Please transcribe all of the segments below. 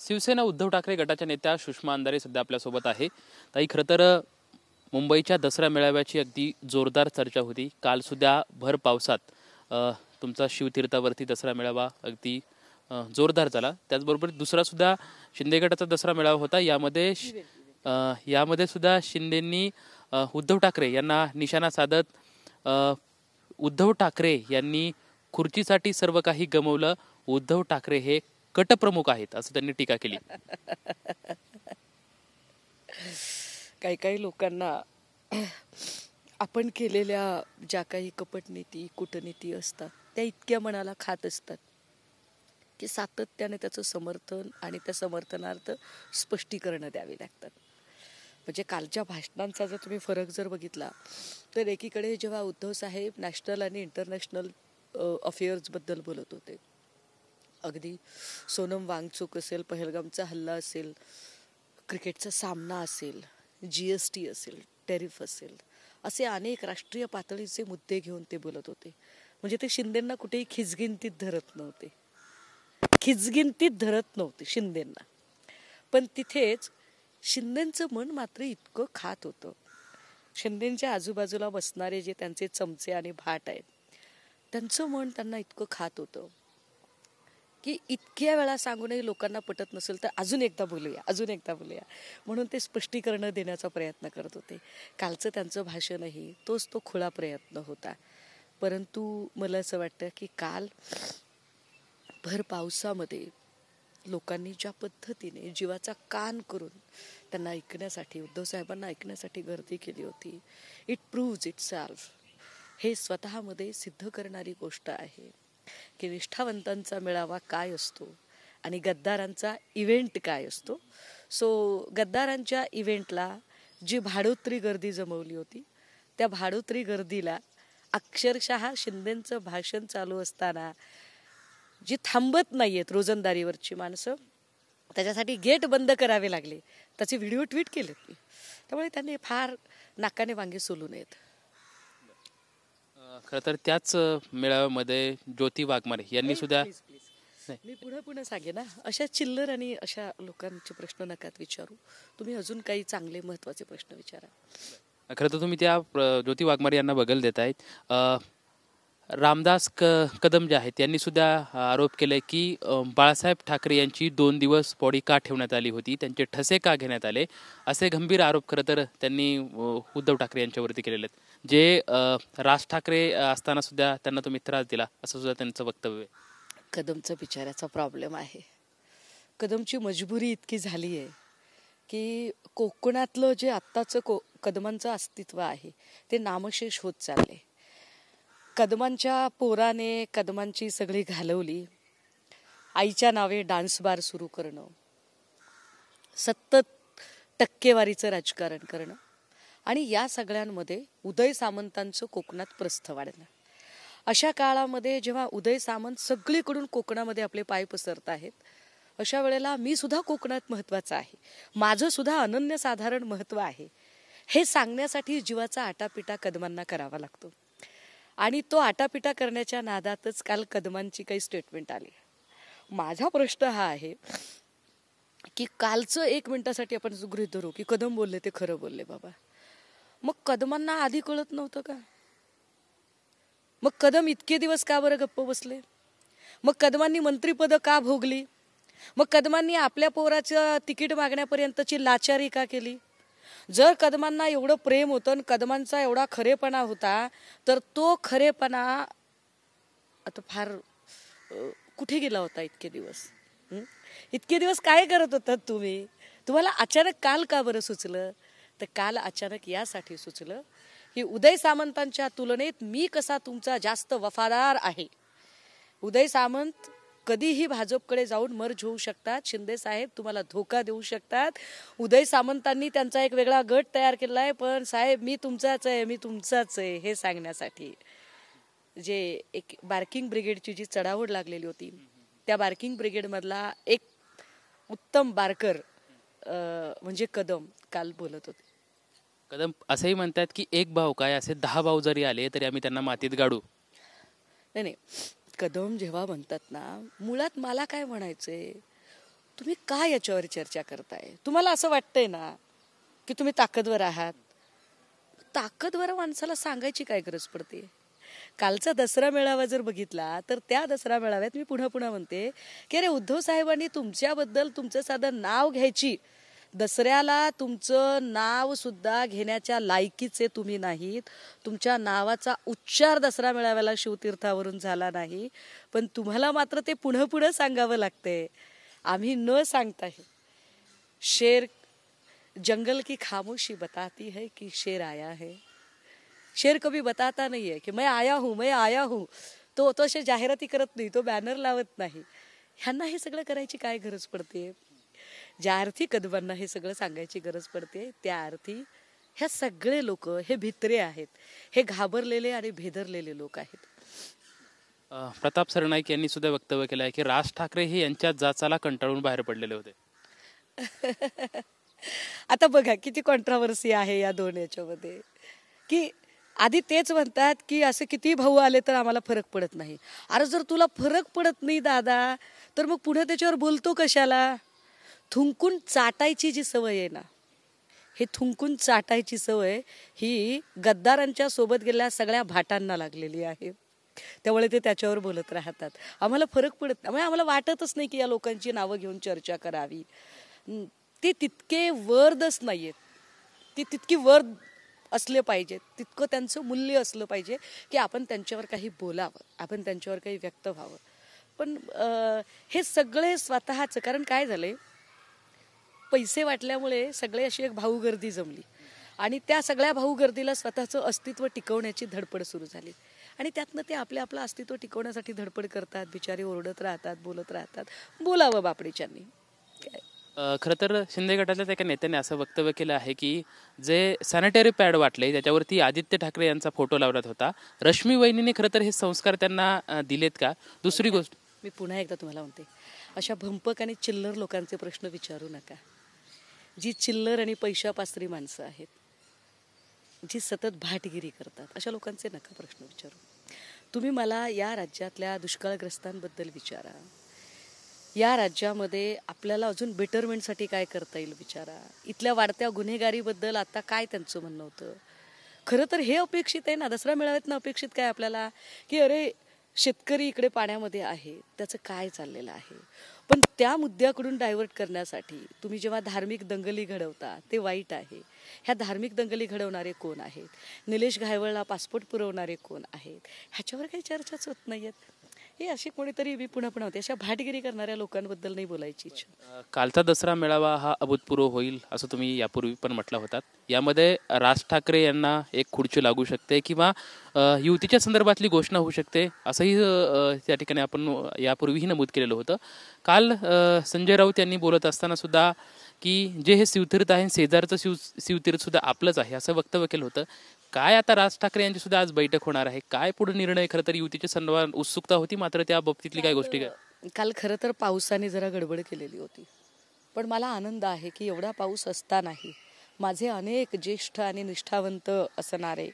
शिवसेना उद्धव ठाकरे गटाच्या नेत्या सुषमा अंधारे सध्या आपल्यासोबत आहे. ताई, खरं तर मुंबईच्या दसरा मेळाव्याची अगदी जोरदार चर्चा होती. काल सुद्धा भर पावसात तुमचा शिवतीर्थावरती दसरा मेळावा अगदी जोरदार झाला. त्याचबरोबर दुसरा सुद्धा शिंदे गटाचा दसरा मेळावा होता. यामध्ये सुद्धा शिंदेंनी उद्धव ठाकरे यांना निशाणा साधत उद्धव ठाकरे यांनी खुर्चीसाठी सर्व काही गमवलं, उद्धव ठाकरे हे कटप्रमुख आहेत असं त्यांनी टीका केली. काही काही लोकांना आपण केलेल्या ज्या काही कपटनीती कूटनीती असतात त्या इतक्या मनाला खात असतात की सातत्याने त्याचं समर्थन आणि त्या समर्थनार्थ स्पष्टीकरणं द्यावी लागतात. म्हणजे कालच्या भाषणांचा जर तुम्ही फरक जर बघितला तर एकीकडे जेव्हा उद्धव साहेब नॅशनल आणि इंटरनॅशनल अफेअर्सबद्दल बोलत होते, अगदी सोनम वांगचूक असेल, पहलगामचा हल्ला असेल, क्रिकेटचा सामना असेल, GST असेल, टॅरिफ असेल, असे अनेक राष्ट्रीय पातळीचे मुद्दे घेऊन ते बोलत होते. म्हणजे ते शिंदेंना कुठेही खिचगिंतीत धरत नव्हते शिंदेंना. पण तिथेच शिंदेंचं मन मात्र इतकं खात होतं. शिंदेंच्या आजूबाजूला बसणारे जे त्यांचे चमचे आणि भाट आहेत त्यांचं मन त्यांना इतकं खात होतं की इतक्या वेळा सांगूनही लोकांना पटत नसेल तर अजून एकदा बोलूया म्हणून ते स्पष्टीकरण देण्याचा प्रयत्न करत होते. कालचं त्यांचं भाषणही तोच तो खुळा प्रयत्न होता. परंतु मला असं वाटतं की काल भर पावसामध्ये लोकांनी ज्या पद्धतीने जीवाचा कान करून त्यांना ऐकण्यासाठी, उद्धव साहेबांना ऐकण्यासाठी गर्दी केली होती, इट प्रूव्ज इट सेल्फ. हे स्वतःमध्ये सिद्ध करणारी गोष्ट आहे की निष्ठावंतांचा मेळावा काय असतो आणि गद्दारांचा इव्हेंट काय असतो. गद्दारांच्या इव्हेंटला जी भाडोत्री गर्दी जमवली होती त्या भाडोत्री गर्दीला अक्षरशः शिंदेंचं भाषण चालू असताना जी थांबत नाहीयेत रोजंदारीवरची माणसं, त्याच्यासाठी गेट बंद करावे लागले, त्याचे व्हिडिओ ट्विट केलेत मी. त्यामुळे त्यांनी फार नाकाने वांगे सोलू नयेत. खरं तर त्याच मेळाव्यामध्ये ज्योती वाघमारे यांनी सुद्धा मी पुन्हा सांगे ना, अशा चिल्लर आणि अशा लोकांचे प्रश्न नकात विचारू. तुम्ही अजून काही चांगले महत्वाचे प्रश्न विचारा. खरं तर तुम्ही त्या ज्योती वाघमारे यांना बगल देत आहेत. रामदास कदम जे आहेत यांनी सुद्धा आरोप केले की बाळासाहेब ठाकरे यांची 2 दिवस बॉडी का ठेवण्यात आली होती, त्यांचे ठसे का घेण्यात आले, असे गंभीर आरोप खरं तर त्यांनी उद्धव ठाकरे यांच्यावरती केलेले आहेत. जे राज ठाकरे असताना सुद्धा त्यांना तुम्ही त्रास दिला असं सुद्धा त्यांचं वक्तव्य आहे. कदमचा बिचाऱ्याचा प्रॉब्लेम आहे. कदमची मजबुरी इतकी झाली आहे की कोकणातलं जे आत्ताचं कदमांचं अस्तित्व आहे ते नामशेष होत चालले. कदमांच्या पोराने कदमांची सगळी घालवली. आईच्या नावे डान्स बार सुरू करणं, सतत टक्केवारीचं राजकारण करणं आणि या सगळ्यांमध्ये उदय सामंतांचं कोकणात प्रस्थ वाढलं. अशा काळामध्ये जेव्हा उदय सामंत सगळीकडून कोकणामध्ये आपले पाय पसरत आहेत, अशा वेळेला मी सुद्धा कोकणात महत्वाचं आहे, माझं सुद्धा अनन्यसाधारण महत्व आहे, हे सांगण्यासाठी जीवाचा आटापिटा कदमांना करावा लागतो. आणि तो आटापिटा करण्याच्या नादातच काल कदमांची काही स्टेटमेंट आली. माझा प्रश्न हा आहे की कालचं 1 मिनिटासाठी आपण गृहीत धरू की कदम बोलले ते खरं बोलले बाबा, मग कदमांना आधी कळत नव्हतं का? मग कदम इतके दिवस का बरं गप्प बसले? मग कदमांनी मंत्रीपद का भोगली? मग कदमांनी आपल्या पोराचं तिकीट मागण्यापर्यंतची लाचारी का केली? जर कदमांना एवढं प्रेम होतं आणि कदमांचा एवढा खरेपणा होता तर तो खरेपणा आता फार कुठे गेला होता इतके दिवस काय करत होतात तुम्ही? तुम्हाला अचानक काल का बरं सुचलं? तर काल अचानक यासाठी सुचलं की उदय सामंतांच्या तुलनेत मी कसा तुमचा जास्त वफादार आहे. उदय सामंत कधीही भाजपकडे जाऊन मर्ज होऊ शकतात, शिंदे साहेब तुम्हाला धोका देऊ शकतात. उदय सामंतांनी त्यांचा एक वेगळा गट तयार केला आहे, पण साहेब मी तुमचाच आहे हे सांगण्यासाठी जे एक बार्किंग ब्रिगेडची जी चढाओढ लागलेली होती, त्या बार्किंग ब्रिगेडमधला एक उत्तम बारकर म्हणजे कदम काल बोलत होते. कदम असंही म्हणतात की एक भाऊ काय असे 10 भाऊ जरी आले तरी आम्ही त्यांना मातीत गाडू. नाही, कदम जेव्हा म्हणतात ना, मुळात मला काय म्हणायचंय, तुम्ही काय याच्यावर चर्चा करताय? तुम्हाला असं वाटतंय ना की तुम्ही ताकदवर आहात? ताकदवर माणसाला सांगायची काय गरज पडते? कालचा दसरा मेळावा जर बघितला तर त्या दसरा मेळाव्यात मी पुन्हा पुन्हा म्हणते की अरे उद्धव साहेबांनी तुमच्याबद्दल तुमचं साधं नाव घ्यायची, दसऱ्याला तुमचं नाव सुद्धा घेण्याच्या लायकीचे तुम्ही नाहीत. तुमच्या नावाचा उच्चार दसरा मेळाव्याला शिवतीर्थावरून झाला नाही, पण तुम्हाला मात्र ते पुढं पुढं सांगावं लागतंय. आम्ही न सांगता शेर जंगल की खामोशी बताती है कि शेर आया है. शेर कभी बताता नहीं है कि मैं आया हूँ. तो असे जाहिराती करत नाही, तो बॅनर लावत नाही. ह्यांना हे सगळं करायची काय गरज पडते? ज्या अर्थी कदमांना हे सगळं सांगायची गरज पडते त्या अर्थी ह्या सगळे लोक हे भित्रे आहेत, हे घाबरलेले आणि भेदरलेले लोक आहेत. प्रताप सरनाईक यांनी सुद्धा वक्तव्य केलं आहे की राज ठाकरे हे यांच्या जाचाला कंटाळून बाहेर पडलेले होते. आता बघा किती कॉन्ट्राव्हर्सी आहे या दोन याच्यामध्ये, की आधी तेच म्हणतात की असे किती भाऊ आले तर आम्हाला फरक पडत नाही. अरे जर तुला फरक पडत नाही दादा तर मग पुढे त्याच्यावर बोलतो कशाला? थुंकून चाटायची जी सवय आहे ना, हे थुंकून चाटायची सवय ही गद्दारांच्या सोबत गेलेल्या सगळ्या भाटांना लागलेली आहे. त्यामुळे ते त्याच्यावर बोलत राहतात. आम्हाला फरक पडत नाही, आम्हाला वाटतच नाही की या लोकांची नावं घेऊन चर्चा करावी. ते तितके वर्दच नाहीयेत, ती तितकी वर्द असले पाहिजेत, तितकं त्यांचं मूल्य असलं पाहिजे की आपण त्यांच्यावर काही बोलावं, आपण त्यांच्यावर काही व्यक्त व्हावं. पण हे सगळे स्वतःचं, कारण काय झालंय, पैसे वाटल्यामुळे सगळे अशी एक भाऊगर्दी जमली आणि त्या सगळ्या भाऊगर्दीला स्वतःचं अस्तित्व टिकवण्याची धडपड सुरू झाली आणि त्यातनं ते आपलं अस्तित्व टिकवण्यासाठी धडपड करतात. बिचारे ओरडत राहतात, बोलत राहतात. बोलावं बापडीच्यांनी. खरं तर शिंदे गटाच्या एका नेत्याने असं वक्तव्य केलं आहे की जे सॅनिटरी पॅड वाटले त्याच्यावरती आदित्य ठाकरे यांचा फोटो लावण्यात होता. रश्मी वहिनीने खरं तर हे संस्कार त्यांना दिलेत का? दुसरी गोष्ट मी पुन्हा एकदा तुम्हाला म्हणते, अशा भंपक आणि चिल्लर लोकांचे प्रश्न विचारू नका. जी चिल्लर आणि पैशापासरी माणसं आहेत, जी सतत भाटगिरी करतात, अशा लोकांचे नका प्रश्न विचारू. तुम्ही मला या राज्यातल्या दुष्काळग्रस्तांबद्दल विचारा, या राज्यामध्ये आपल्याला अजून बेटरमेंटसाठी काय करता येईल विचारा, इथल्या वाढत्या गुन्हेगारीबद्दल आता काय त्यांचं म्हणणं होतं. खरं तर हे अपेक्षित आहे ना, दसरा मेळाव्यातनं अपेक्षित काय आपल्याला, की अरे शेतकरी इकडे पाण्यामध्ये आहे, त्याचं काय चाललेलं आहे. पण त्या मुद्द्याकडून डायव्हर्ट करण्यासाठी तुम्ही जेव्हा धार्मिक दंगली घडवता ते वाईट आहे. ह्या धार्मिक दंगली घडवणारे कोण आहेत, निलेश घायवळला पासपोर्ट पुरवणारे कोण आहेत, ह्याच्यावर काही चर्चाच होत नाहीयेत. हे अशी कोणीतरी मी पुन्हा होते, अशा भाटगिरी करणाऱ्या लोकांबद्दल नाही बोलायची इच्छा. कालचा दसरा मेळावा हा अभूतपूर्व होईल असं तुम्ही यापूर्वी पण म्हटलं होतात. यामध्ये राज ठाकरे यांना एक खुर्ची लागू शकते किंवा युतीच्या संदर्भातली घोषणा होऊ शकते असंही त्या ठिकाणी आपण यापूर्वीही नमूद केलेलं होतं. काल संजय राऊत यांनी बोलत असताना सुद्धा की जे हे शिवतीर्थ आहे शेजारचं शिवतीर्थ सुद्धा आपलंच आहे असं वक्तव्य केलं होतं. काय आता राज ठाकरे यांची सुद्धा आज बैठक होणार आहे, काय पुढे निर्णय? खरं तर युतीच्या संदर्भात उत्सुकता होती, मात्र त्या बाबतीतली काय गोष्टी काय? काल खरं तर पावसाने जरा गडबड केलेली होती, पण मला आनंद आहे की एवढा पाऊस असतानाही माझे अनेक ज्येष्ठ आणि निष्ठावंत असणारे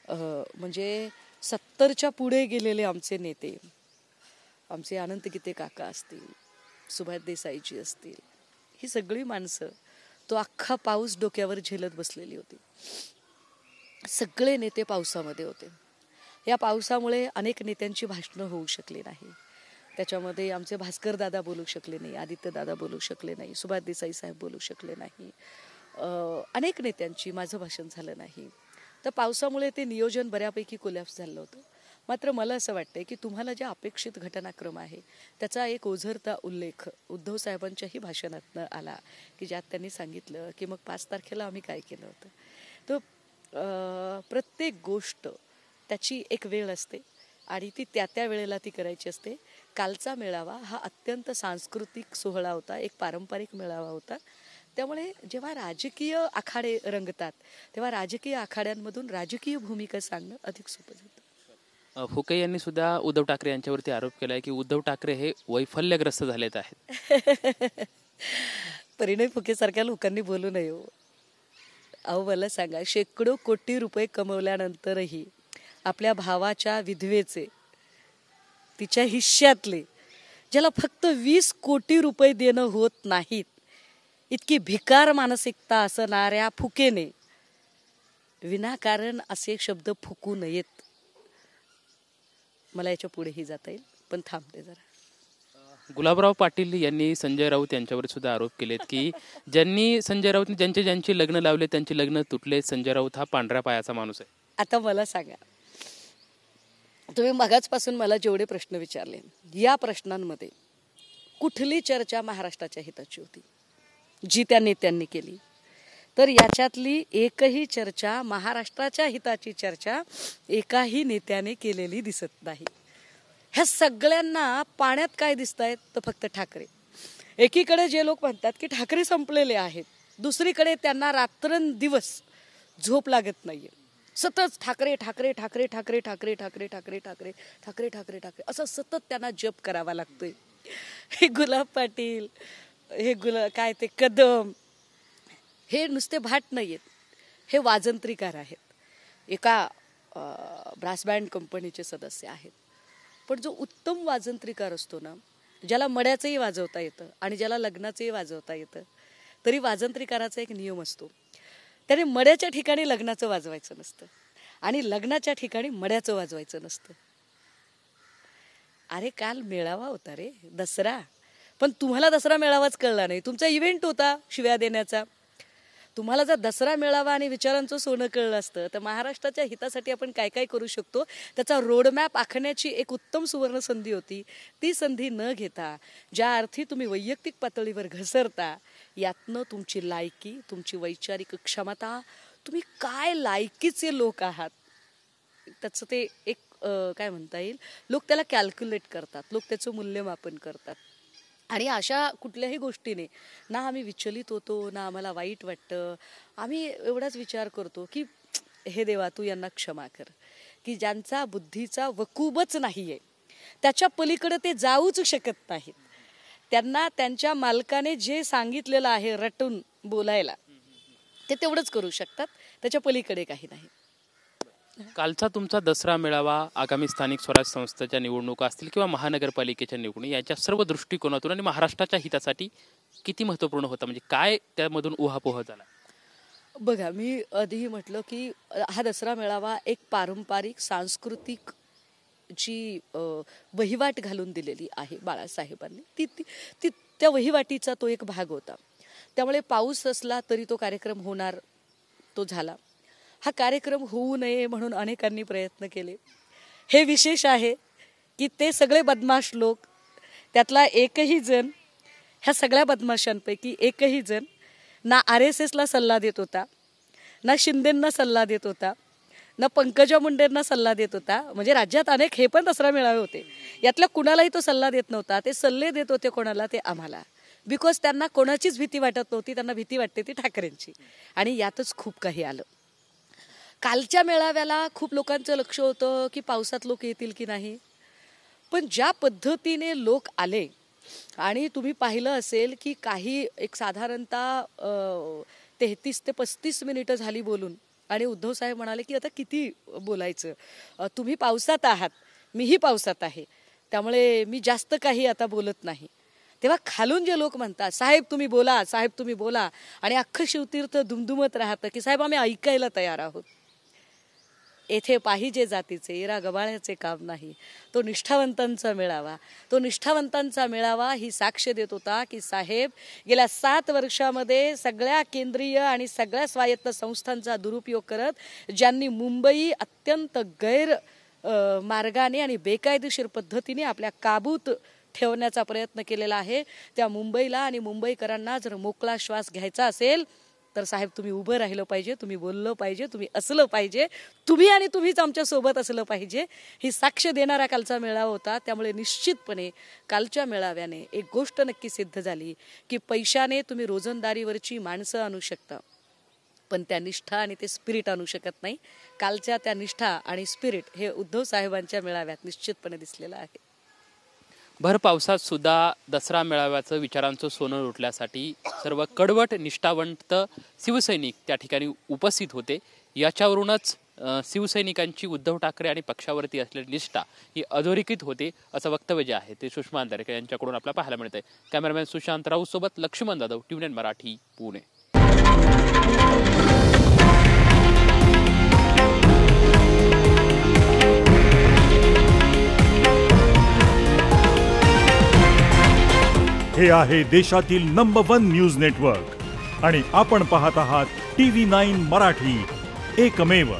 म्हणजे 70च्या पुढे गेलेले आमचे नेते, आमचे अनंत गीते काका असतील, सुभाष देसाईजी असतील, ही सगळी माणसं तो अख्खा पाऊस डोक्यावर झेलत बसलेली होती. सगळे नेते पावसामध्ये होते. या पावसामुळे अनेक नेत्यांची भाषणं होऊ शकली नाही. त्याच्यामध्ये आमचे भास्कर दादा बोलू शकले नाही, आदित्य दादा बोलू शकले नाही, सुभाष देसाई साहेब बोलू शकले नाही, अनेक नेत्यांची माझं भाषण झालं नाही. तर पावसामुळे ते नियोजन बऱ्यापैकी कोलॅप्स झालं होतं. मात्र मला असं वाटतंय की तुम्हाला ज्या अपेक्षित घटनाक्रम आहे त्याचा एक ओझरता उल्लेख उद्धव साहेबांच्याही भाषणातनं आला की ज्यात त्यांनी सांगितलं की मग 5 तारखेला आम्ही काय केलं होतं. तर प्रत्येक गोष्ट त्याची एक वेळ असते आणि ती त्या वेळेला ती करायची असते. कालचा मेळावा हा अत्यंत सांस्कृतिक सोहळा होता, एक पारंपरिक मेळावा होता. त्यामुळे जेव्हा राजकीय आखाडे रंगतात तेव्हा राजकीय आखाड्यांमधून राजकीय भूमिका सांगणं अधिक सोपं जातं. फुके यांनी सुद्धा उद्धव ठाकरे यांच्यावरती आरोप केलाय की उद्धव ठाकरे हे वैफल्यग्रस्त झालेत आहेत. परिणय फुके सारख्या लोकांनी बोलू नये हो. अहो मला सांगा, शेकडो कोटी रुपये कमवल्यानंतरही आपल्या भावाच्या विधवेचे, तिच्या हिश्श्यातले ज्याला फक्त 20 कोटी रुपये देणं होत नाहीत, इतकी भिकार मानसिकता असणाऱ्या फुकेने विनाकारण असे शब्द फुकू नयेत. मला याच्या पुढेही जाता येईल, पण थांबते जरा. गुलाबराव पाटील यांनी संजय राऊत यांच्यावर सुद्धा आरोप केलेत की ज्यांनी संजय राऊत ज्यांचे लग्न लावले त्यांचे लग्न तुटले. संजय राऊत हा पांढऱ्या पायाचा माणूस आहे. आता मला सांगा, तुम्ही मगाचपासून मला जेवढे प्रश्न विचारले, या प्रश्नांमध्ये कुठली चर्चा महाराष्ट्राच्या हिताची होती जी त्या नेत्यांनी केली? तर याच्यातली एकही चर्चा, महाराष्ट्राच्या हिताची चर्चा एकाही नेत्याने केलेली दिसत नाही. ह्या सगळ्यांना पाण्यात काय दिसत आहेत? तर फक्त ठाकरे. एकीकडे जे लोक म्हणतात की ठाकरे संपलेले आहेत, दुसरीकडे त्यांना रात्रंदिवस झोप लागत नाहीये. सतत ठाकरे ठाकरे ठाकरे ठाकरे ठाकरे ठाकरे ठाकरे ठाकरे ठाकरे ठाकरे ठाकरे असं सतत त्यांना जप करावा लागतोय. हे गुलाब पाटील, हे काय ते कदम, हे नुसते भाट नाहीयेत, हे वाजंत्रीकार आहेत. एका ब्रास बँड कंपनीचे सदस्य आहेत. पण जो उत्तम वाजंत्रीकार असतो ना, ज्याला मड्याचंही वाजवता येतं आणि ज्याला लग्नाचंही वाजवता येतं, तरी वाजंत्रीकाराचा एक नियम असतो. त्याने मड्याच्या ठिकाणी लग्नाचं वाजवायचं नसतं आणि लग्नाच्या ठिकाणी मड्याचं वाजवायचं नसतं. अरे काल मेळावा होता रे, दसरा, पण तुम्हाला दसरा मेळावाच कळला नाही. तुमचा इव्हेंट होता शिव्या देण्याचा. तुम्हाला जर दसरा मेळावा आणि विचारांचं सोनं कळलं असतं तर महाराष्ट्राच्या हितासाठी आपण काय काय करू शकतो त्याचा रोडमॅप आखण्याची एक उत्तम सुवर्ण संधी होती. ती संधी न घेता ज्या अर्थी तुम्ही वैयक्तिक पातळीवर घसरता, यातनं तुमची लायकी, तुमची वैचारिक क्षमता, तुम्ही काय लायकीचे लोक आहात, त्याचं ते एक काय म्हणता येईल, लोक त्याला कॅल्क्युलेट करतात, लोक त्याचं मूल्यमापन करतात. आणि अशा कुठल्याही गोष्टीने ना आम्ही विचलित होतो, ना आम्हाला वाईट वाटतं. आम्ही एवढाच विचार करतो की हे देवा तू यांना क्षमा कर, की ज्यांचा बुद्धीचा वकूबच नाहीये, त्याच्या पलीकडे ते जाऊच शकत नाहीत. त्यांना त्यांच्या मालकाने जे सांगितलेलं आहे रटून बोलायला, ते तेवढंच करू शकतात, त्याच्या पलीकडे काही नाही. कालचा तुमचा दसरा मेळावा आगामी स्थानिक स्वराज्य संस्थेच्या निवडणुका असतील किंवा महानगरपालिकेच्या निवडणूक, याच्या सर्व दृष्टिकोनातून आणि महाराष्ट्राच्या हितासाठी किती महत्त्वपूर्ण होता? म्हणजे काय त्यामधून उहापोह झाला? बघा, मी आधीही म्हटलं की हा दसरा मेळावा एक पारंपरिक सांस्कृतिक जी वहिवाट घालून दिलेली आहे बाळासाहेबांनी, ती त्या वहिवाटीचा तो एक भाग होता. त्यामुळे पाऊस असला तरी तो कार्यक्रम होणार, तो झाला. हा कार्यक्रम होऊ नये म्हणून अनेकांनी प्रयत्न केले. हे विशेष आहे की ते सगळे बदमाश लोक, त्यातला एकही जण, ह्या सगळ्या बदमाशांपैकी एकही जण ना RSSला सल्ला देत होता, ना शिंदेंना सल्ला देत होता, ना पंकजा मुंडेंना सल्ला देत होता. म्हणजे राज्यात अनेक हे पण दसरा मेळावे होते, यातल्या कुणालाही तो सल्ला देत नव्हता. ते सल्ले देत होते कोणाला? ते आम्हाला. बिकॉज त्यांना कोणाचीच भीती वाटत नव्हती, त्यांना भीती वाटते ती ठाकरेंची. आणि यातच खूप काही आलं. कालच्या मेळाव्याला खूप लोकांचं लक्ष होतं की पावसात लोक येतील की नाही, पण ज्या पद्धतीने लोक आले आणि तुम्ही पाहिलं असेल की काही एक साधारणतः 33 ते 35 मिनिटं झाली बोलून, आणि उद्धव साहेब म्हणाले की आता किती बोलायचं, तुम्ही पावसात आहात, मीही पावसात आहे, त्यामुळे मी जास्त काही आता बोलत नाही. तेव्हा खालून जे लोक म्हणतात साहेब तुम्ही बोला, साहेब तुम्ही बोला, आणि अख्खं शिवतीर्थ दुमदुमत राहतं की साहेब आम्ही ऐकायला तयार आहोत. येथे पाहिजे जातीचे इरा गबाळ्याचे काम नाही, तो निष्ठावंतांचा मेळावा. तो निष्ठावंतांचा मेळावा ही साक्ष देत होता की साहेब गेल्या 7 वर्षामध्ये सगळ्या केंद्रीय आणि सगळ्या स्वायत्त संस्थांचा दुरुपयोग करत ज्यांनी मुंबई अत्यंत गैर मार्गाने आणि बेकायदेशीर पद्धतीने आपल्या काबूत ठेवण्याचा प्रयत्न केलेला आहे, त्या मुंबईला आणि मुंबईकरांना जर मोकळा श्वास घ्यायचा असेल तर साहेब तुम्ही उभं राहिलं पाहिजे, तुम्ही बोललं पाहिजे, तुम्ही असलं पाहिजे, तुम्ही आणि तुम्हीच आमच्या सोबत असलं पाहिजे, ही साक्ष देणारा कालचा मेळावा होता. त्यामुळे निश्चितपणे कालच्या मेळाव्याने एक गोष्ट नक्की सिद्ध झाली की पैशाने तुम्ही रोजंदारीवरची माणसं आणू शकता, पण त्या निष्ठा आणि ते स्पिरिट आणू शकत नाही. कालच्या त्या निष्ठा आणि स्पिरिट हे उद्धव साहेबांच्या मेळाव्यात निश्चितपणे दिसलेलं आहे. भर पावसात सुद्धा दसरा मेळाव्याचं विचारांचं सोनं लुटल्यासाठी सर्व कडवट निष्ठावंत शिवसैनिक त्या ठिकाणी उपस्थित होते. याच्यावरूनच शिवसैनिकांची उद्धव ठाकरे आणि पक्षावरती असलेली निष्ठा ही अधोरेखित होते असं वक्तव्य जे आहे ते सुषमा अंधारेकर यांच्याकडून आपल्याला पाहायला मिळतंय. कॅमेरामॅन सुशांत राऊत सोबत लक्ष्मण जाधव, TVNN मराठी, पुणे. हे आहे देशातील नंबर 1 न्यूज नेटवर्क आणि आपण पाहत आहात TV9 मराठी, एकमेव.